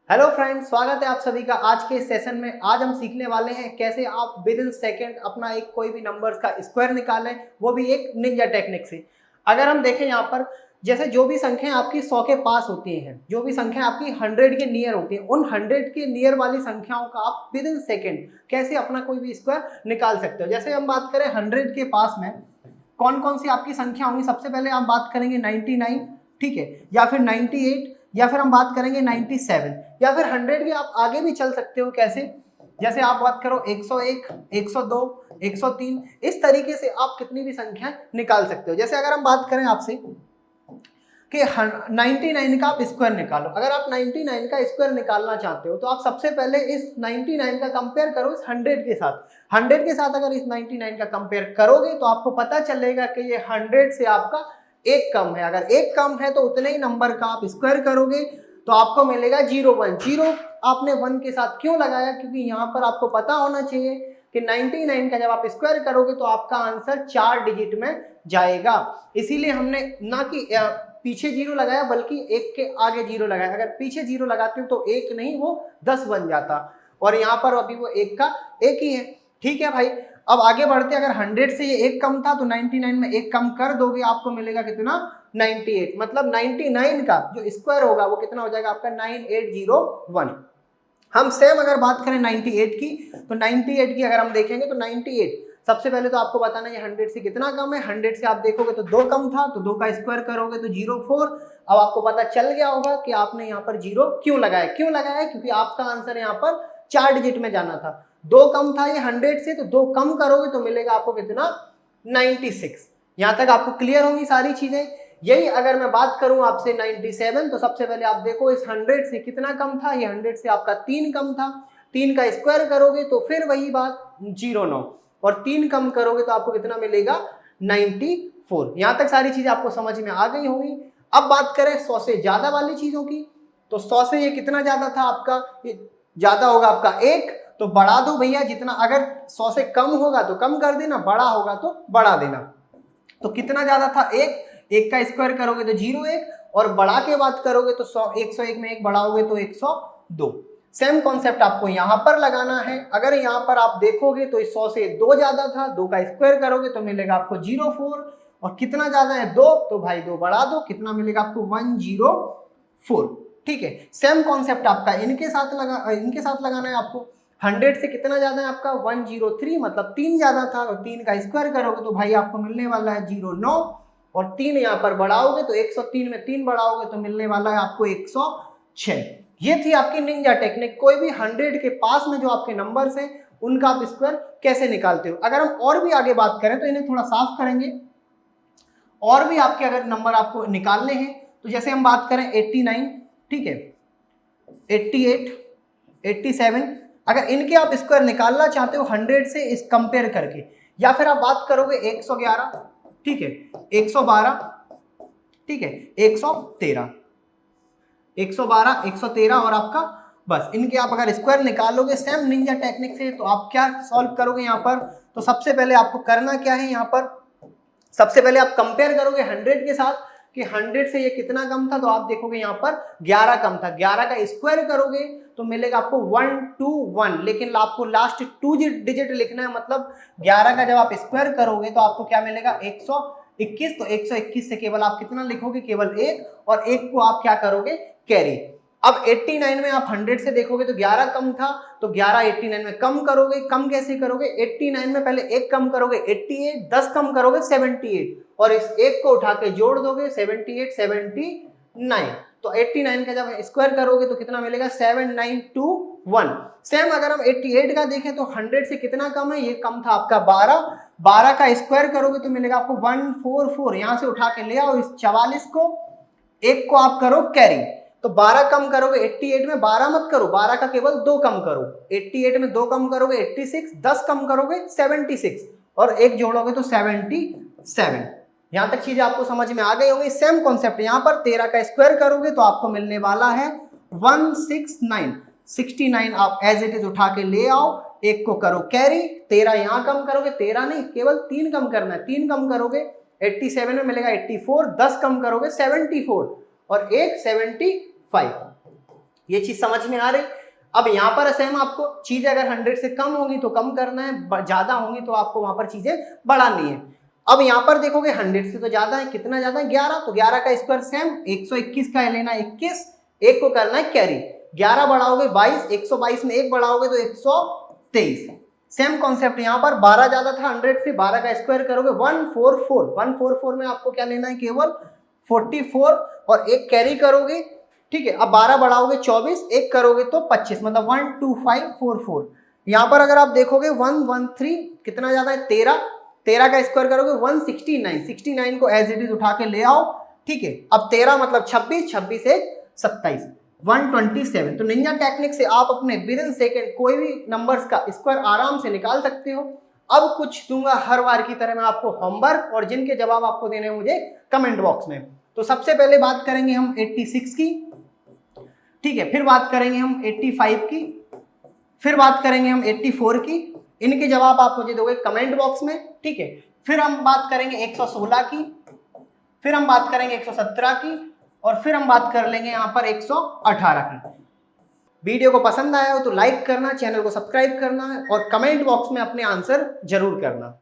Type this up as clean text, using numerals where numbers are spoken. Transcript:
Hello friends, स्वागत है आप सभी का आज के इस सेशन में। आज हम सीखने वाले हैं कैसे आप विद इन सेकेंड अपना एक कोई भी नंबर्स का स्क्वायर निकालें, वो भी एक निंजा टेक्निक से। अगर हम देखें यहाँ पर, जैसे जो भी संख्या आपकी 100 के पास होती हैं, जो भी संख्या आपकी 100 के नियर होती है, उन 100 के नियर वाली संख्याओं का आप विद इन सेकेंड कैसे अपना कोई भी स्क्वायर निकाल सकते हो। जैसे हम बात करें 100 के पास में कौन कौन सी आपकी संख्या होंगी। सबसे पहले आप बात करेंगे 99, ठीक है, या फिर 98, या फिर हम बात करेंगे 97, या फिर 100 के आप आगे भी चल सकते हो। कैसे? जैसे आप बात करो 101, 102, 103, इस तरीके से आप कितनी भी संख्या निकाल सकते हो। जैसे अगर हम बात करें आपसे कि 99 का आप स्क्वायर निकालो, अगर आप 99 का स्क्वायर निकालना चाहते हो तो आप सबसे पहले इस 99 का कंपेयर करो इस 100 के साथ। 100 के साथ अगर इस 99 का कंपेयर करोगे तो आपको पता चलेगा कि ये 100 से आपका एक कम है। अगर एक कम है तो उतने ही नंबर का आप स्क्वायर करोगे तो आपको मिलेगा 01। 0 आपने 1 के साथ क्यों लगाया? क्योंकि यहाँ पर आपको पता होना चाहिए कि 99 का जब आप स्क्वायर करोगे तो आपका आंसर 4 डिजिट में जाएगा। इसीलिए हमने ना कि पीछे 0 लगाया बल्कि एक के आगे 0 लगाया। अगर पीछे 0 लगाते हो तो एक नहीं, वो 10 बन जाता, और यहाँ पर अभी वो एक का एक ही है। ठीक है भाई, अब आगे बढ़ते। अगर 100 से ये एक कम था तो 99 में एक कम कर दोगे, आपको मिलेगा कितना? 98। मतलब 99 का जो स्क्वायर होगा वो कितना हो जाएगा आपका? 9801। हम सेम अगर बात करें 98 की, तो 98 की अगर हम देखेंगे तो 98 सबसे पहले तो आपको बताना है 100 से कितना कम है। 100 से आप देखोगे तो 2 कम था, तो 2 का स्क्वायर करोगे तो 04। अब आपको पता चल गया होगा कि आपने यहाँ पर 0 क्यों लगाया। क्यों लगाया? क्योंकि आपका आंसर यहाँ पर 4 डिजिट में जाना था। 2 कम था ये 100 से, तो 2 कम करोगे तो मिलेगा आपको कितना? 96। यहाँ तक आपको क्लियर होंगी सारी चीजें। यही अगर मैं बात करूं आपसे 97, तो सबसे पहले आप देखो इस 100 से कितना कम था। ये 100 से आपका 3 कम था। 3 का स्क्वायर करोगे तो फिर वही बात 09, और 3 कम करोगे तो आपको कितना मिलेगा? 94। यहाँ तक सारी चीजें आपको समझ में आ गई होंगी। अब बात करें 100 से ज्यादा वाली चीजों की, तो 100 से ये कितना ज्यादा था आपका? ये ज्यादा होगा आपका 1, तो बढ़ा दो भैया जितना। अगर 100 से कम होगा तो कम कर देना, बड़ा होगा तो बढ़ा देना। तो कितना ज्यादा था? 1। 1 का स्क्वायर करोगे तो 01, और बढ़ा के बात करोगे तो 101 में 1 बढ़ाओगे तो 102। सेम कॉन्सेप्ट आपको यहां पर लगाना है। अगर यहां पर आप देखोगे तो 100 से 2 ज्यादा था, 2 का स्क्वायर करोगे तो मिलेगा आपको 04, और कितना ज्यादा है? 2, तो भाई 2 बढ़ा दो, कितना मिलेगा आपको? 104। ठीक है, सेम कॉन्सेप्ट आपका इनके साथ लगाना है आपको। 100 से कितना ज्यादा है आपका? 103, मतलब 3 ज्यादा था, और 3 का स्क्वायर करोगे तो भाई आपको मिलने वाला है 09, और 3 यहाँ पर बढ़ाओगे तो 103 में 3 बढ़ाओगे तो मिलने वाला है आपको 106। ये थी आपकी निंजा टेक्निक। कोई भी 100 के पास में जो आपके नंबर्स हैं उनका आप स्क्वायर कैसे निकालते हो। अगर हम और भी आगे बात करें तो इन्हें थोड़ा साफ करेंगे। और भी आपके अगर नंबर आपको निकालने हैं तो जैसे हम बात करें 89, ठीक है, 88, 87, अगर इनके आप स्क्वायर निकालना चाहते हो 100 से इस कंपेयर करके, या फिर आप बात करोगे 111, ठीक है, 112, ठीक है, 113, 112, 113, और आपका बस इनके आप अगर स्क्वायर निकालोगे सेम निंजा टेक्निक से, तो आप क्या सॉल्व करोगे यहाँ पर? तो सबसे पहले आपको करना क्या है यहाँ पर? सबसे पहले आप कंपेयर करोगे 100 के साथ कि 100 से ये कितना कम था, तो आप देखोगे यहाँ पर 11 कम था। 11 का स्क्वायर करोगे तो मिलेगा आपको 121, लेकिन आपको लास्ट 2 डिजिट लिखना है। मतलब 11 का जब आप स्क्वायर करोगे तो आपको क्या मिलेगा? 121। तो 121 से केवल आप कितना लिखोगे? केवल 1, और 1 को आप क्या करोगे? कैरी। अब 89 में आप 100 से देखोगे तो 11 कम था, तो 11 89 में कम करोगे। कम कैसे करोगे? 89 में पहले 1 कम करोगे 88, 10 कम करोगे 78, और इस 1 को उठा के जोड़ दोगे 78, 79। तो 89 का जब स्क्वायर करोगे तो कितना मिलेगा? 7921। सेम अगर हम 88 का देखें तो 100 से कितना कम है? ये कम था आपका 12। 12 का स्क्वायर करोगे तो मिलेगा आपको 144। यहां से उठा के ले आओ इस 44 को, 1 को आप करो कैरी। तो 12 कम करोगे 88 में, 12 मत करो, 12 का केवल 2 कम करो। 88 में 2 कम करोगे 86, 10 कम करोगे 76, और 1 जोड़ोगे तो 77। यहां तक चीजें आपको समझ में आ गई होंगी। सेम कॉन्सेप्ट यहां पर 13 का स्क्वायर करोगे तो आपको मिलने वाला है 169। 69 आप एज इट इज उठा के ले आओ, 1 को करो कैरी। 13 यहां कम करोगे, 13 नहीं, केवल 3 कम करना है। 3 कम करोगे 87 में मिलेगा 84, 10 कम करोगे 74, और 1 75। ये चीज समझ में आ रही। अब यहाँ पर सेम आपको चीजें अगर 100 से कम होंगी तो कम करना है, ज्यादा होंगी तो आपको वहां पर चीजें बढ़ानी है। अब यहाँ पर देखोगे 100 से तो ज्यादा है, कितना ज्यादा है 11, तो 11 का स्क्वायर सेम 121 का लेना 21, एक को करना है कैरी, 11 बढ़ाओगे 22, 122 में 1 बढ़ाओगे तो 123। सेम कॉन्सेप्ट यहाँ पर 12 ज्यादा था 100 से, 12 का स्क्वायर करोगे 144, 144 में आपको क्या लेना है केवल 44 और एक कैरी करोगे, ठीक है। अब 12 बढ़ाओगे 24, एक करोगे तो 25, मतलब 12544। यहाँ पर अगर आप देखोगे 113 कितना ज्यादा है 13, 13 का स्क्वायर करोगे 169, 69 को एज इट इज उठा के ले आओ, ठीक है। अब 13 मतलब 26, 26 से 27, 127। तो निंजा टेक्निक से आप अपने विद इन सेकेंड कोई भी नंबर्स का स्क्वायर आराम से निकाल सकते हो। अब कुछ दूंगा हर बार की तरह मैं आपको होमवर्क, और जिनके जवाब आपको देने हैं मुझे कमेंट बॉक्स में। तो सबसे पहले बात करेंगे हम 86 की, ठीक है, फिर बात करेंगे हम 85 की, फिर बात करेंगे हम 84 की, इनके जवाब आप मुझे दोगे कमेंट बॉक्स में, ठीक है। फिर हम बात करेंगे 116 की, फिर हम बात करेंगे 117 की, और फिर हम बात कर लेंगे यहाँ पर 118 की। वीडियो को पसंद आया हो तो लाइक करना, चैनल को सब्सक्राइब करना और कमेंट बॉक्स में अपने आंसर जरूर करना।